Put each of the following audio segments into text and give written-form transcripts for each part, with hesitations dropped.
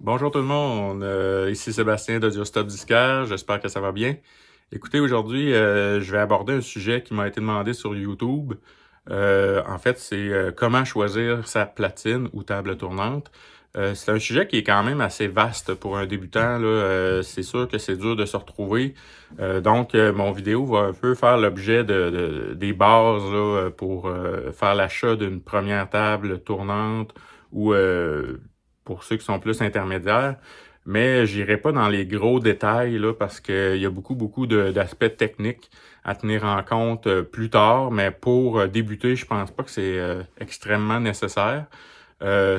Bonjour tout le monde, ici Sébastien d'AudioStop Disquaire, j'espère que ça va bien. Écoutez, aujourd'hui, je vais aborder un sujet qui m'a été demandé sur YouTube. En fait, c'est comment choisir sa platine ou table tournante. C'est un sujet qui est quand même assez vaste pour un débutant, là. C'est sûr que c'est dur de se retrouver. Donc, mon vidéo va un peu faire l'objet des bases là, pour faire l'achat d'une première table tournante ou pour ceux qui sont plus intermédiaires. Mais j'irai pas dans les gros détails là, parce qu'il y a beaucoup d'aspects techniques à tenir en compte plus tard. Mais pour débuter, je pense pas que c'est extrêmement nécessaire.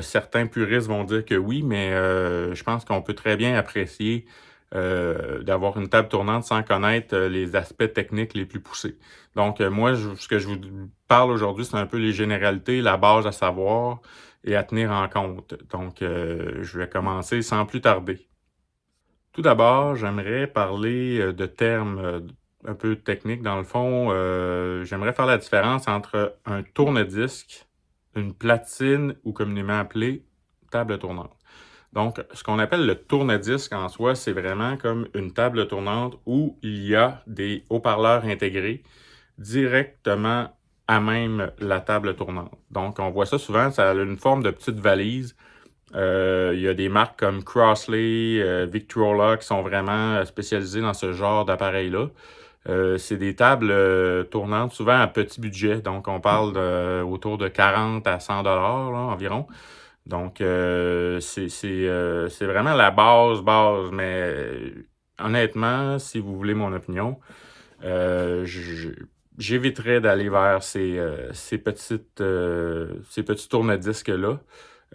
Certains puristes vont dire que oui, mais je pense qu'on peut très bien apprécier d'avoir une table tournante sans connaître les aspects techniques les plus poussés. Donc, moi, ce que je vous parle aujourd'hui, c'est un peu les généralités, la base à savoir et à tenir en compte. Donc, je vais commencer sans plus tarder. Tout d'abord, j'aimerais parler de termes un peu techniques. Dans le fond, j'aimerais faire la différence entre un tourne-disque, une platine ou communément appelée table tournante. Donc, ce qu'on appelle le tourne-disque en soi, c'est vraiment comme une table tournante où il y a des haut-parleurs intégrés directement à même la table tournante. Donc, on voit ça souvent, ça a une forme de petite valise. Il y a des marques comme Crossley, Victrola qui sont vraiment spécialisées dans ce genre d'appareil-là. C'est des tables tournantes, souvent à petit budget. Donc, on parle autour de 40 à 100 dollars environ. Donc, c'est vraiment la base. Mais honnêtement, si vous voulez mon opinion, j'éviterais d'aller vers ces petits tourne-disques-là.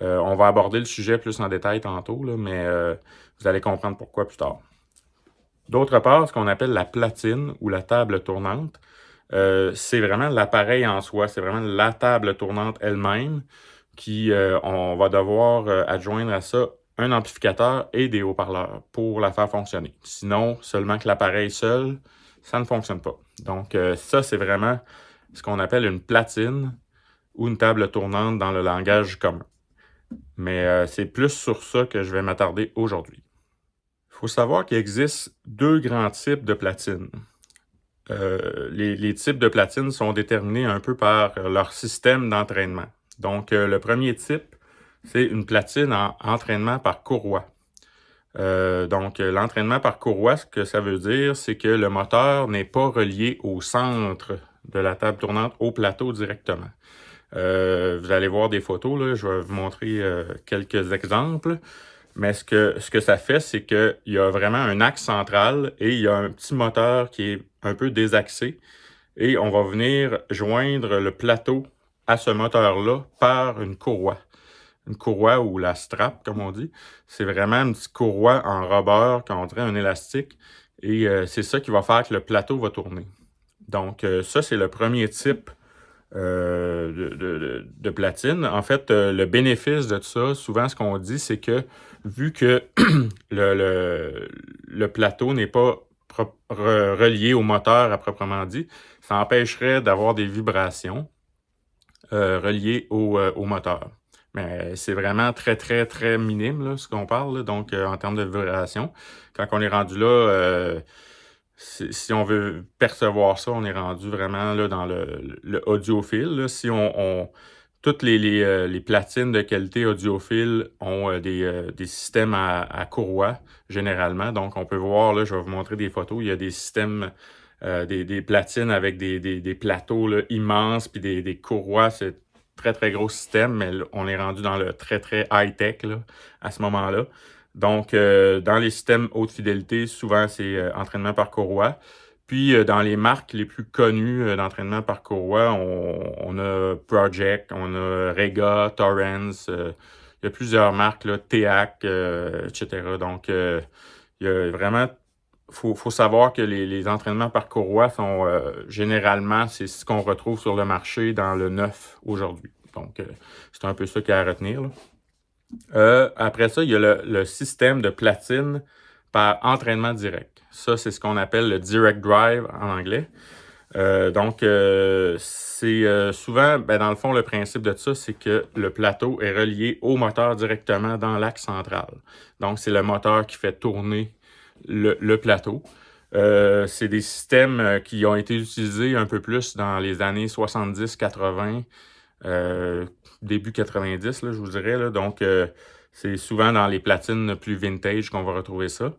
On va aborder le sujet plus en détail tantôt, là, mais vous allez comprendre pourquoi plus tard. D'autre part, ce qu'on appelle la platine ou la table tournante, c'est vraiment l'appareil en soi, c'est vraiment la table tournante elle-même qui, on va devoir adjoindre à ça un amplificateur et des haut-parleurs pour la faire fonctionner. Sinon, seulement que l'appareil seul, ça ne fonctionne pas. Donc, ça, c'est vraiment ce qu'on appelle une platine ou une table tournante dans le langage commun. Mais c'est plus sur ça que je vais m'attarder aujourd'hui. Il faut savoir qu'il existe deux grands types de platines. Les types de platines sont déterminés un peu par leur système d'entraînement. Donc, le premier type, c'est une platine en entraînement par courroie. Donc, l'entraînement par courroie, ce que ça veut dire, c'est que le moteur n'est pas relié au centre de la table tournante, au plateau directement. Vous allez voir des photos, là, je vais vous montrer quelques exemples. Mais ce que ça fait, c'est qu'il y a vraiment un axe central et il y a un petit moteur qui est un peu désaxé. Et on va venir joindre le plateau à ce moteur-là par une courroie. Une courroie ou la strap, comme on dit. C'est vraiment une petite courroie en rubber, qu'on dirait un élastique. Et c'est ça qui va faire que le plateau va tourner. Donc, ça, c'est le premier type de platine. En fait, le bénéfice de tout ça, souvent, ce qu'on dit, c'est que vu que le plateau n'est pas relié au moteur à proprement dit, ça empêcherait d'avoir des vibrations reliées au moteur. Mais c'est vraiment très minime, là, ce qu'on parle, là, donc en termes de vibrations. Quand on est rendu là, si on veut percevoir ça, on est rendu vraiment là, dans le audiophile. Là. Si toutes les platines de qualité audiophile ont des systèmes à courroie, généralement. Donc, on peut voir, là, je vais vous montrer des photos, il y a des systèmes, des platines avec des plateaux là, immenses, puis des courroies. C'est très gros système, mais là, on est rendu dans le très high-tech là, à ce moment-là. Donc, dans les systèmes haute fidélité, souvent, c'est entraînement par courroie. Puis, dans les marques les plus connues d'entraînement par courroie, on a Project, on a Rega, Torrens. Il y a plusieurs marques, là, TEAC, etc. Donc, il y a vraiment... faut savoir que les entraînements par courroie sont généralement, c'est ce qu'on retrouve sur le marché dans le neuf aujourd'hui. Donc, c'est un peu ça qu'il y a à retenir, là. Après ça, il y a le système de platine par entraînement direct. Ça, c'est ce qu'on appelle le direct drive en anglais. C'est souvent, dans le fond, le principe de ça, c'est que le plateau est relié au moteur directement dans l'axe central. Donc, c'est le moteur qui fait tourner le plateau. C'est des systèmes qui ont été utilisés un peu plus dans les années 70-80, début 90, là, je vous dirais. Là. Donc, c'est souvent dans les platines plus vintage qu'on va retrouver ça.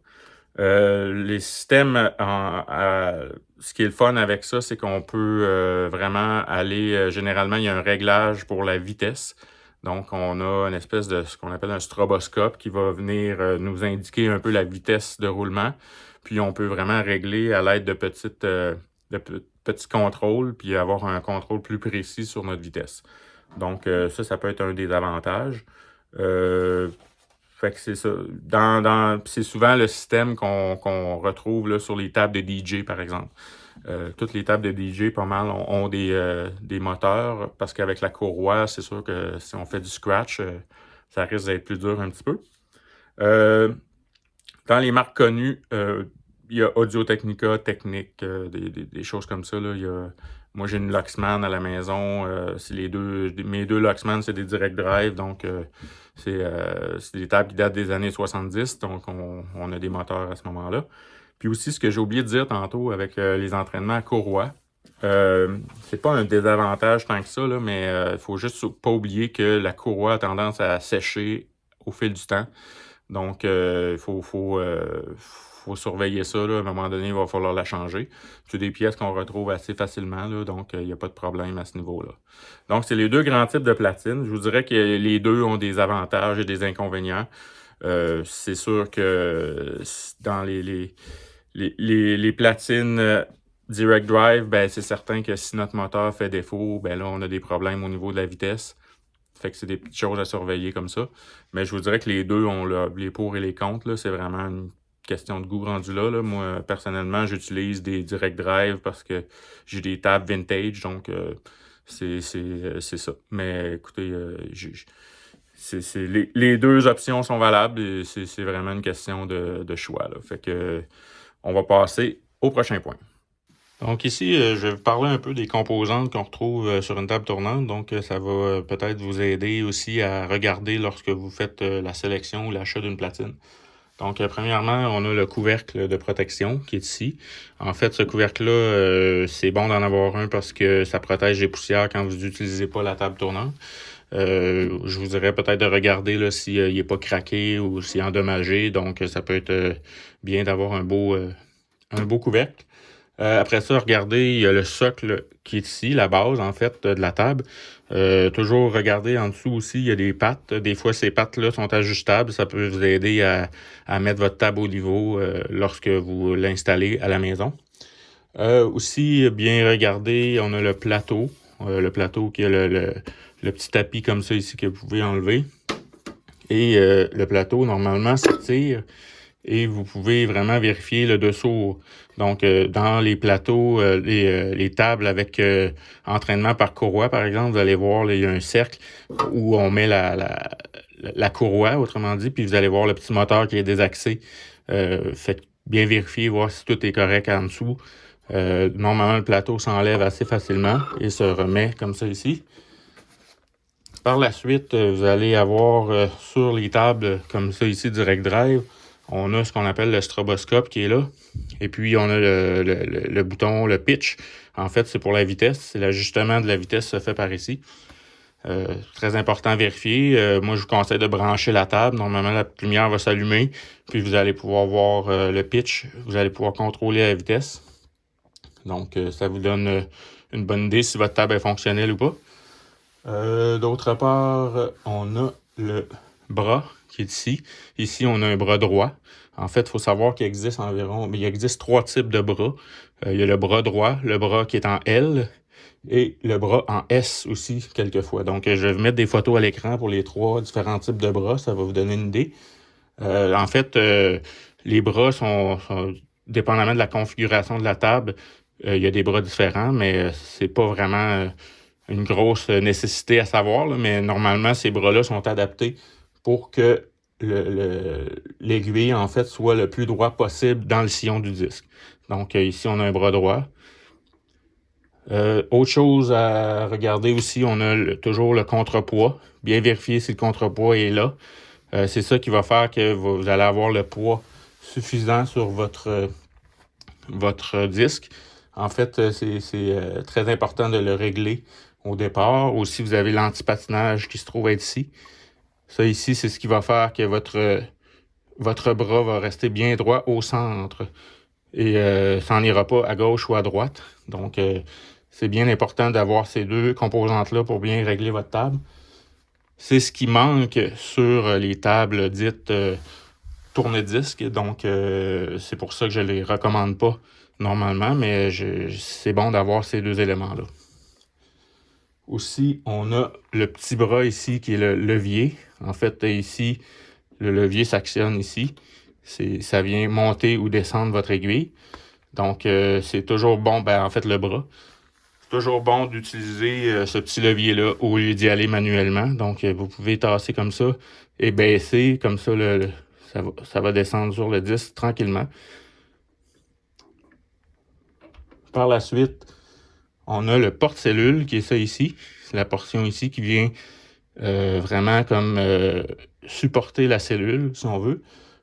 Les systèmes, ce qui est le fun avec ça, c'est qu'on peut vraiment aller, généralement, il y a un réglage pour la vitesse. Donc, on a une espèce de ce qu'on appelle un stroboscope qui va venir nous indiquer un peu la vitesse de roulement. Puis, on peut vraiment régler à l'aide de petits contrôles, puis avoir un contrôle plus précis sur notre vitesse. Donc, ça peut être un des avantages. Fait que c'est ça. C'est souvent le système qu'on retrouve là, sur les tables de DJ, par exemple. Toutes les tables de DJ, pas mal, ont des moteurs, parce qu'avec la courroie, c'est sûr que si on fait du scratch, ça risque d'être plus dur un petit peu. Dans les marques connues, il y a Audio-Technica, Technic, des choses comme ça. Là. Moi, j'ai une Luxman à la maison. C'est mes deux Luxman, c'est des direct drive. Donc, c'est des tables qui datent des années 70. Donc, on a des moteurs à ce moment-là. Puis aussi, ce que j'ai oublié de dire tantôt avec les entraînements à courroie, c'est pas un désavantage tant que ça, là, mais il faut juste pas oublier que la courroie a tendance à sécher au fil du temps. Donc, il faut surveiller ça. Là. À un moment donné, il va falloir la changer. C'est des pièces qu'on retrouve assez facilement, là, donc il n'y a pas de problème à ce niveau-là. Donc, c'est les deux grands types de platines. Je vous dirais que les deux ont des avantages et des inconvénients. C'est sûr que dans les platines Direct Drive, c'est certain que si notre moteur fait défaut, là, on a des problèmes au niveau de la vitesse. Fait que c'est des petites choses à surveiller comme ça. Mais je vous dirais que les deux ont les pour et les contre. Là. C'est vraiment une question de goût rendu là. Moi, personnellement, j'utilise des direct drive parce que j'ai des tables vintage. Donc, c'est ça. Mais écoutez, les deux options sont valables. Et c'est vraiment une question de choix. Là. Fait que on va passer au prochain point. Donc ici, je vais vous parler un peu des composantes qu'on retrouve sur une table tournante. Donc, ça va peut-être vous aider aussi à regarder lorsque vous faites la sélection ou l'achat d'une platine. Donc, premièrement, on a le couvercle de protection qui est ici. En fait, ce couvercle-là, c'est bon d'en avoir un parce que ça protège les poussières quand vous n'utilisez pas la table tournante. Je vous dirais peut-être de regarder là, s'il n'est pas craqué ou s'il est endommagé. Donc, ça peut être bien d'avoir un beau couvercle. Après ça, regardez, il y a le socle qui est ici, la base en fait de la table. Toujours regarder en dessous aussi, il y a des pattes. Des fois, ces pattes-là sont ajustables. Ça peut vous aider à mettre votre table au niveau lorsque vous l'installez à la maison. Aussi, bien regarder, on a le plateau. Le plateau qui a le petit tapis comme ça ici que vous pouvez enlever. Et le plateau, normalement, s'étire. Et vous pouvez vraiment vérifier le dessous. Donc, dans les plateaux, les tables avec entraînement par courroie, par exemple, vous allez voir, là, il y a un cercle où on met la courroie, autrement dit, puis vous allez voir le petit moteur qui est désaxé. Faites bien vérifier, voir si tout est correct en dessous. Normalement, le plateau s'enlève assez facilement et se remet comme ça ici. Par la suite, vous allez avoir sur les tables comme ça ici, Direct Drive, on a ce qu'on appelle le stroboscope qui est là. Et puis, on a le bouton, le pitch. En fait, c'est pour la vitesse. C'est l'ajustement de la vitesse se fait par ici. Très important à vérifier. Moi, je vous conseille de brancher la table. Normalement, la lumière va s'allumer. Puis, vous allez pouvoir voir le pitch. Vous allez pouvoir contrôler la vitesse. Donc, ça vous donne une bonne idée si votre table est fonctionnelle ou pas. D'autre part, on a le bras qui est ici. Ici, on a un bras droit. En fait, il faut savoir qu'il existe il existe 3 types de bras. Il y a le bras droit, le bras qui est en L et le bras en S aussi, quelquefois. Donc, je vais vous mettre des photos à l'écran pour les 3 différents types de bras. Ça va vous donner une idée. En fait, les bras sont dépendamment de la configuration de la table, il y a des bras différents, mais c'est pas vraiment une grosse nécessité à savoir, là, mais normalement, ces bras-là sont adaptés pour que l'aiguille, en fait, soit le plus droit possible dans le sillon du disque. Donc, ici, on a un bras droit. Autre chose à regarder aussi, on a toujours le contrepoids. Bien vérifier si le contrepoids est là. C'est ça qui va faire que vous allez avoir le poids suffisant sur votre disque. En fait, c'est très important de le régler au départ. Aussi, vous avez l'antipatinage qui se trouve être ici. Ça ici, c'est ce qui va faire que votre bras va rester bien droit au centre et ça n'ira pas à gauche ou à droite. Donc, c'est bien important d'avoir ces deux composantes-là pour bien régler votre table. C'est ce qui manque sur les tables dites tourne-disque. Donc, c'est pour ça que je ne les recommande pas normalement, mais c'est bon d'avoir ces deux éléments-là. Aussi, on a le petit bras ici qui est le levier. En fait, ici, le levier s'actionne ici. Ça vient monter ou descendre votre aiguille. Donc, c'est toujours bon, en fait, le bras. C'est toujours bon d'utiliser ce petit levier-là au lieu d'y aller manuellement. Donc, vous pouvez tasser comme ça et baisser. Comme ça, ça va descendre sur le disque tranquillement. Par la suite, on a le porte-cellule qui est ça ici. C'est la portion ici qui vient vraiment comme supporter la cellule, si on veut.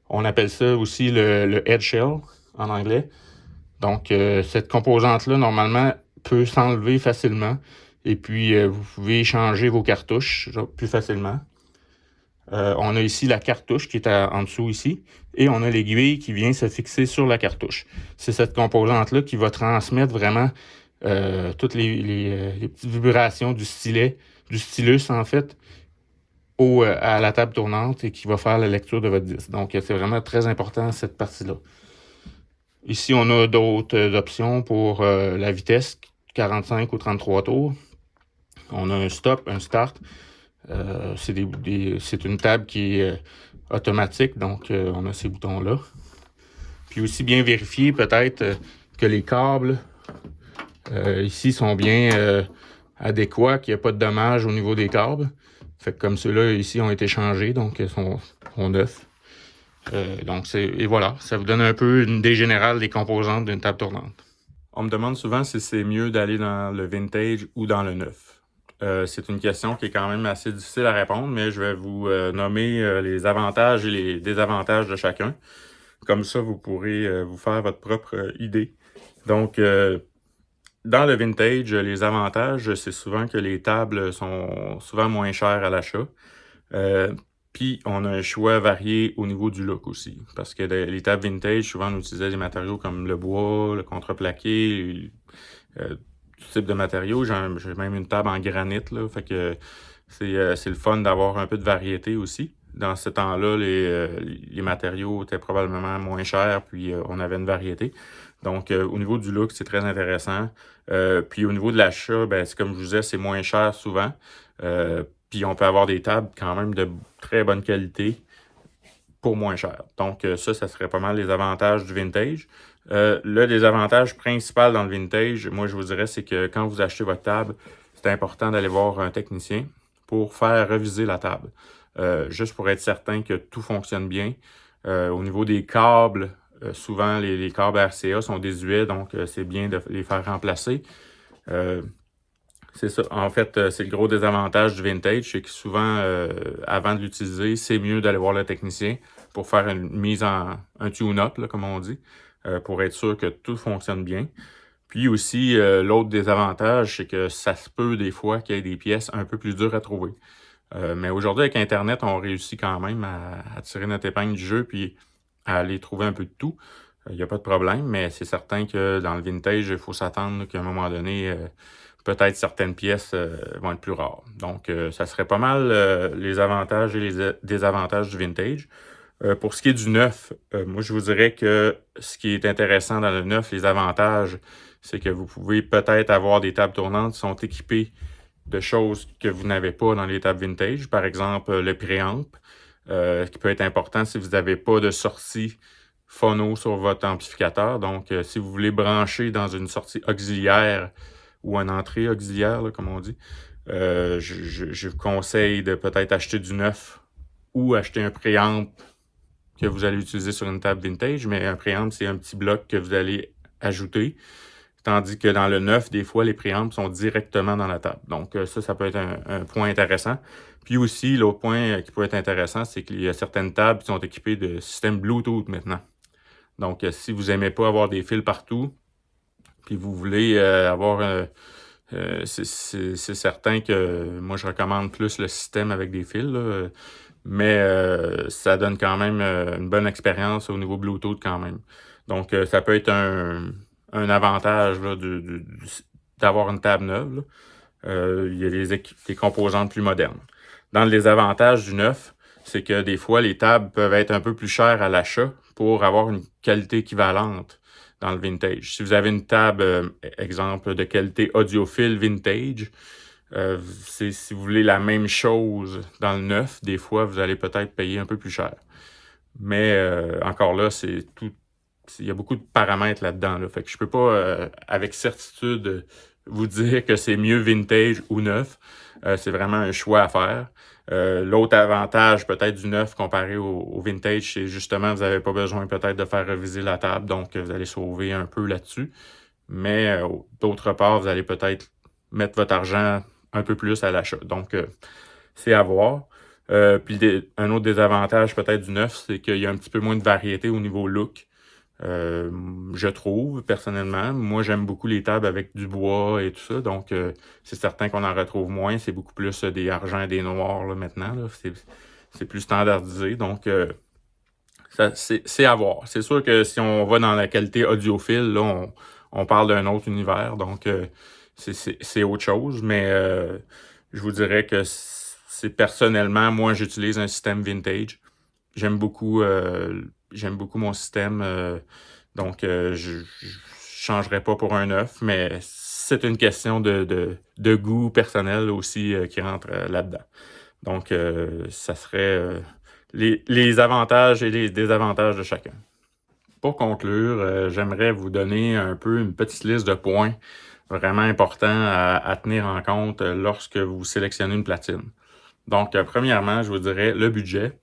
On appelle ça aussi le head shell en anglais. Donc, cette composante-là, normalement, peut s'enlever facilement. Et puis, vous pouvez changer vos cartouches plus facilement. On a ici la cartouche qui est en dessous ici. Et on a l'aiguille qui vient se fixer sur la cartouche. C'est cette composante-là qui va transmettre vraiment toutes les petites vibrations du stylet, du stylus en fait, à la table tournante et qui va faire la lecture de votre disque. Donc, c'est vraiment très important cette partie-là. Ici, on a d'autres options pour la vitesse, 45 ou 33 tours. On a un stop, un start. C'est une table qui est automatique, donc on a ces boutons-là. Puis aussi bien vérifier peut-être que les câbles ici sont bien adéquats, qu'il n'y a pas de dommages au niveau des câbles. Fait que comme ceux-là ici ont été changés, donc ils sont neufs. Et voilà, ça vous donne un peu une idée générale des composantes d'une table tournante. On me demande souvent si c'est mieux d'aller dans le vintage ou dans le neuf. C'est une question qui est quand même assez difficile à répondre, mais je vais vous nommer les avantages et les désavantages de chacun. Comme ça, vous pourrez vous faire votre propre idée. Donc, dans le vintage, les avantages, c'est souvent que les tables sont souvent moins chères à l'achat. Puis, on a un choix varié au niveau du look aussi. Parce que les tables vintage, souvent, on utilisait des matériaux comme le bois, le contreplaqué, tout type de matériaux. J'ai même une table en granit, là. Fait que c'est le fun d'avoir un peu de variété aussi. Dans ce temps-là, les matériaux étaient probablement moins chers, puis on avait une variété. Donc, au niveau du look, c'est très intéressant. Puis au niveau de l'achat, c'est comme je vous disais, c'est moins cher souvent. Puis on peut avoir des tables quand même de très bonne qualité pour moins cher. Donc ça serait pas mal les avantages du vintage. Le désavantage principal dans le vintage, moi je vous dirais, c'est que quand vous achetez votre table, c'est important d'aller voir un technicien pour faire reviser la table. Juste pour être certain que tout fonctionne bien. Au niveau des câbles, souvent les câbles RCA sont désuets, donc c'est bien de les faire remplacer. C'est ça. En fait, c'est le gros désavantage du vintage, c'est que souvent, avant de l'utiliser, c'est mieux d'aller voir le technicien pour faire une mise un tune-up, là, comme on dit, pour être sûr que tout fonctionne bien. Puis aussi, l'autre désavantage, c'est que ça se peut des fois qu'il y ait des pièces un peu plus dures à trouver. Mais aujourd'hui, avec Internet, on réussit quand même à tirer notre épingle du jeu puis à aller trouver un peu de tout. Il n'y a pas de problème, mais c'est certain que dans le vintage, il faut s'attendre qu'à un moment donné, peut-être certaines pièces vont être plus rares. Donc, ça serait pas mal les avantages et les désavantages du vintage. Pour ce qui est du neuf, moi, je vous dirais que ce qui est intéressant dans le neuf, les avantages, c'est que vous pouvez peut-être avoir des tables tournantes qui sont équipées de choses que vous n'avez pas dans les tables vintage. Par exemple, le préamp, qui peut être important si vous n'avez pas de sortie phono sur votre amplificateur. Donc, si vous voulez brancher dans une sortie auxiliaire ou une entrée auxiliaire, là, comme on dit, je vous conseille de peut-être acheter du neuf ou acheter un préamp que vous allez utiliser sur une table vintage. Mais un préamp, c'est un petit bloc que vous allez ajouter. tandis que dans le neuf, des fois, les préampes sont directement dans la table. Donc ça peut être un point intéressant. Puis aussi, l'autre point qui peut être intéressant, c'est qu'il y a certaines tables qui sont équipées de systèmes Bluetooth maintenant. Donc si vous n'aimez pas avoir des fils partout, puis vous voulez avoir... c'est certain que moi, je recommande plus le système avec des fils, là, mais ça donne quand même une bonne expérience au niveau Bluetooth quand même. Donc, ça peut être un avantage là, d'avoir une table neuve, là. Il y a des composantes plus modernes. Dans les avantages du neuf, c'est que des fois, les tables peuvent être un peu plus chères à l'achat pour avoir une qualité équivalente dans le vintage. Si vous avez une table, exemple, de qualité audiophile vintage, si vous voulez la même chose dans le neuf, des fois, vous allez peut-être payer un peu plus cher. Mais encore là, il y a beaucoup de paramètres là-dedans. Là. Fait que je peux pas, avec certitude, vous dire que c'est mieux vintage ou neuf. C'est vraiment un choix à faire. L'autre avantage peut-être du neuf comparé au vintage, c'est justement vous n'avez pas besoin peut-être de faire reviser la table, donc vous allez sauver un peu là-dessus. Mais d'autre part, vous allez peut-être mettre votre argent un peu plus à l'achat. Donc, c'est à voir. Puis un autre désavantage peut-être du neuf, c'est qu'il y a un petit peu moins de variété au niveau look. Je trouve, personnellement. Moi, j'aime beaucoup les tables avec du bois et tout ça, donc c'est certain qu'on en retrouve moins. C'est beaucoup plus des argents et des noirs là, maintenant. Là. C'est plus standardisé, donc c'est à voir. C'est sûr que si on va dans la qualité audiophile, là, on parle d'un autre univers, donc c'est autre chose, mais je vous dirais que c'est personnellement, moi, j'utilise un système vintage. J'aime beaucoup mon système, donc je changerai pas pour un neuf, mais c'est une question de goût personnel aussi qui rentre là-dedans. Donc, ça serait les avantages et les désavantages de chacun. Pour conclure, j'aimerais vous donner un peu une petite liste de points vraiment importants à tenir en compte lorsque vous sélectionnez une platine. Donc, premièrement, je vous dirais le budget.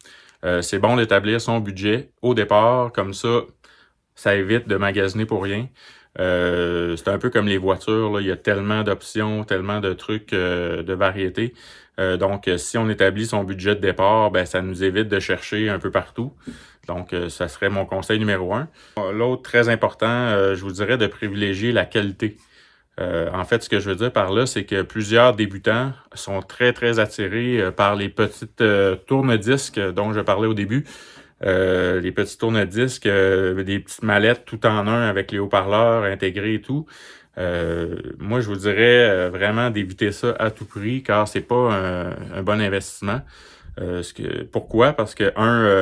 C'est bon d'établir son budget au départ, comme ça évite de magasiner pour rien. C'est un peu comme les voitures, là. Il y a tellement d'options, tellement de trucs de variété. Donc, si on établit son budget de départ, ben ça nous évite de chercher un peu partout. Donc, ça serait mon conseil numéro 1. L'autre, très important, je vous dirais de privilégier la qualité. En fait, ce que je veux dire par là, c'est que plusieurs débutants sont très, très attirés par les petites tourne-disques dont je parlais au début. Les petits tourne-disques, des petites mallettes tout en un avec les haut-parleurs intégrés et tout. Moi, je vous dirais vraiment d'éviter ça à tout prix, car c'est pas un bon investissement. Pourquoi? Parce que,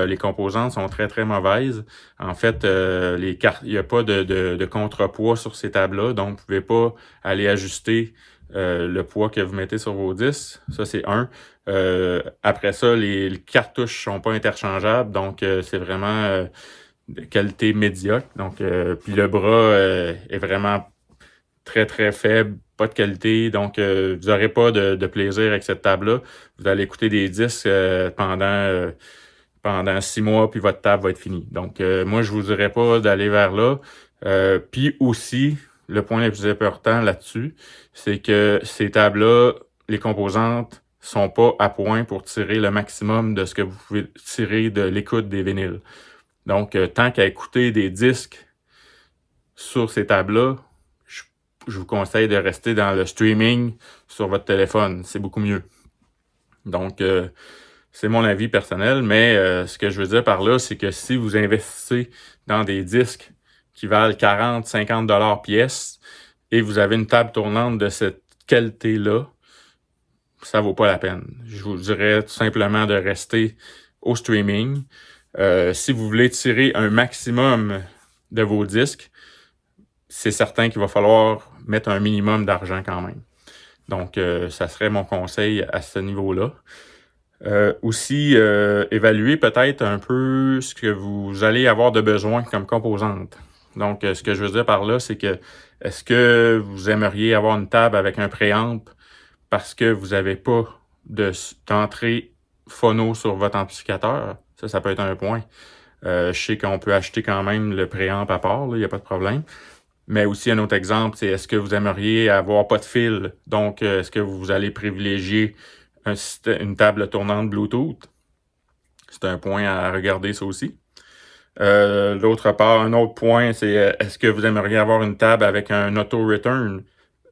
les composantes sont très, très mauvaises. En fait, il n'y a pas de contrepoids sur ces tables-là, donc vous pouvez pas aller ajuster le poids que vous mettez sur vos disques. Ça, c'est un. Après ça, les cartouches sont pas interchangeables, donc c'est vraiment de qualité médiocre. Donc, puis le bras est vraiment très, très faible, pas de qualité. Donc, vous n'aurez pas de plaisir avec cette table-là. Vous allez écouter des disques pendant 6 mois, puis votre table va être finie. Donc, moi, je vous dirais pas d'aller vers là. Puis aussi, le point le plus important là-dessus, c'est que ces tables-là, les composantes sont pas à point pour tirer le maximum de ce que vous pouvez tirer de l'écoute des vinyles. Donc, tant qu'à écouter des disques sur ces tables-là, je vous conseille de rester dans le streaming sur votre téléphone. C'est beaucoup mieux. Donc, c'est mon avis personnel, mais ce que je veux dire par là, c'est que si vous investissez dans des disques qui valent 40, 50 $ pièce et vous avez une table tournante de cette qualité-là, ça vaut pas la peine. Je vous dirais tout simplement de rester au streaming. Si vous voulez tirer un maximum de vos disques, c'est certain qu'il va falloir mettre un minimum d'argent quand même. Donc, ça serait mon conseil à ce niveau-là. Aussi, évaluer peut-être un peu ce que vous allez avoir de besoin comme composante. Donc, ce que je veux dire par là, c'est que est-ce que vous aimeriez avoir une table avec un préamp parce que vous n'avez pas d'entrée phono sur votre amplificateur? Ça peut être un point. Je sais qu'on peut acheter quand même le préamp à part, il n'y a pas de problème. Mais aussi, un autre exemple, c'est est-ce que vous aimeriez avoir pas de fil? Donc, est-ce que vous allez privilégier une table tournante Bluetooth? C'est un point à regarder, ça aussi. D'autre part, un autre point, c'est est-ce que vous aimeriez avoir une table avec un auto-return?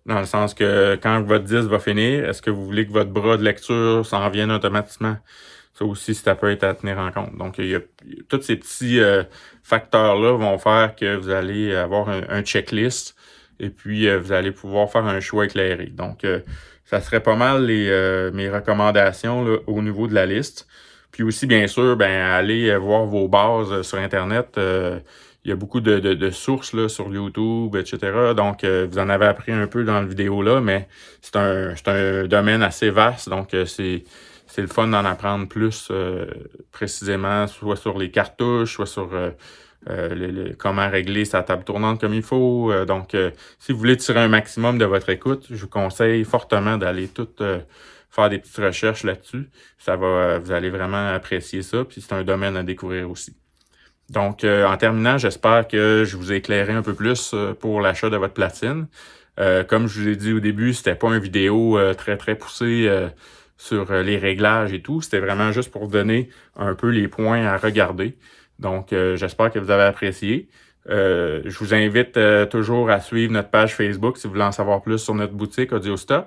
Dans le sens que quand votre disque va finir, est-ce que vous voulez que votre bras de lecture s'en vienne automatiquement? Ça aussi, ça peut être à tenir en compte. Donc, tous ces petits facteurs-là vont faire que vous allez avoir un checklist et puis vous allez pouvoir faire un choix éclairé. Donc, ça serait pas mal mes recommandations là, au niveau de la liste. Puis aussi, bien sûr, allez voir vos bases sur Internet. Il y a beaucoup de sources là, sur YouTube, etc. Donc, vous en avez appris un peu dans la vidéo là, mais c'est un domaine assez vaste. Donc, c'est le fun d'en apprendre plus précisément, soit sur les cartouches, soit sur comment régler sa table tournante comme il faut. Donc, si vous voulez tirer un maximum de votre écoute, je vous conseille fortement d'aller tout faire des petites recherches là-dessus. Vous allez vraiment apprécier ça, puis c'est un domaine à découvrir aussi. Donc, en terminant, j'espère que je vous ai éclairé un peu plus pour l'achat de votre platine. Comme je vous ai dit au début, c'était pas une vidéo très, très poussée sur les réglages et tout. C'était vraiment juste pour vous donner un peu les points à regarder. Donc, j'espère que vous avez apprécié. Je vous invite toujours à suivre notre page Facebook si vous voulez en savoir plus sur notre boutique AudioStop.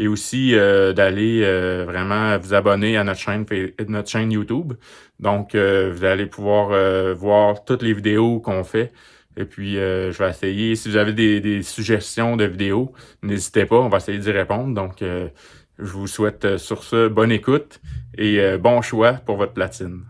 Et aussi d'aller vraiment vous abonner à notre chaîne YouTube. Donc, vous allez pouvoir voir toutes les vidéos qu'on fait. Et puis, je vais essayer. Si vous avez des suggestions de vidéos, n'hésitez pas, on va essayer d'y répondre. Donc, je vous souhaite sur ce bonne écoute et bon choix pour votre platine.